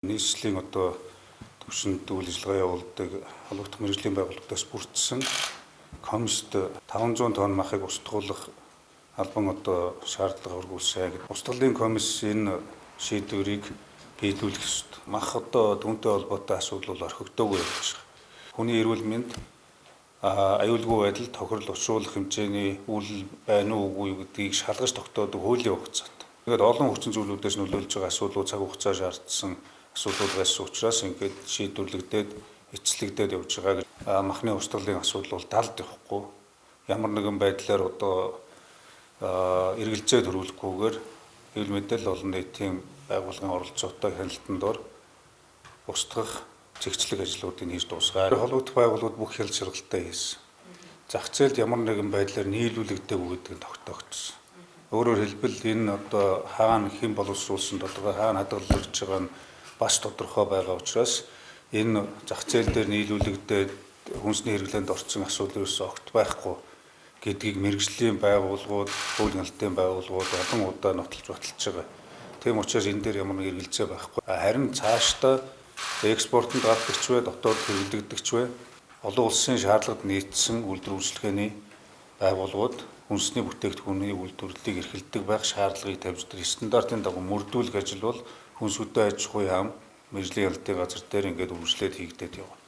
нийслэлийн төвшөнд үйл ажиллагаа явуулдаг холбогдох мэргэжлийн байгууллагаас бүрдсэн комист 500 тонн махыг устгуулах албан шаардлага өргүүлсэн гэдэг. Устгалын комисс энэ шийдвэрийг биелүүлэх ёстой. Мах түүнтэй холбоотой асуудал бол орхигдоогүй явж байгаа. Хүний эрүүл мэнд аюулгүй байдал тохирол учруулах хэмжээний үйл байна уугүй гэдгийг шалгаж тогтоодог хуулийн хугацаатай. Тэгээд олон хүчин зүйлүүдээс нөлөөлж байгаа асуудлууд цаг хугацаа шаардсан асуудлууд байсан учраас ингээд шийдвэрлэгдээд эцэслэгдээд явж байгаа. Махны устгалын асуудал бол талд явахгүй. Ямар нэгэн байдлаар эргэлзээ төрүүлэхгүйгээр хэвлэл мэдээлэл олон нийтийн байгууллагын оролцоотой хяналтанд ор устгах зэгцлэг ажлуудыг хийж дуусгая. Холбогдох байгууллагууд бүх хяналт шалгалтаа хийсэн. Зах зээлд ямар нэгэн байдлаар нийлүүлэгдээгүй гэдгийг тогтоогдсон. Өөрөөр хэлбэл энэ хаана хэн боловсруулсан тодорхой хаана хадгалж байгаа нь бас тодорхой байгаа учраас энэ зах зээл дээр нийлүүлэгдээд хүнсний хэрэглээнд орсон асуудал ерөөсөө огт байхгүй гэдгийг мэргэжлийн байгууллагууд, хууль хяналтын байгууллагууд олон удаа нотолж баталж байгаа. Тийм учраас энэ дээр ямар нэг эргэлзээ байхгүй. Харин цаашдаа экспортод гадагч вэ, дотоод хэрэглэгдэгч вэ, олон улсын шаардлагад нийцсэн үйлдвэр үйлчилгээний байгууллагууд хүнсний бүтээгдэхүүний үйлдвэрлэлийг эрхэлдэг байх шаардлагыг тавьж тэр стандартын дагуу мөрдүүлэх ажил бол хүнс хөдөө аж ахуйн яам мэргэжлийн хяналтын газар дээр ингээд үргэлжлээд хийгдээд явна.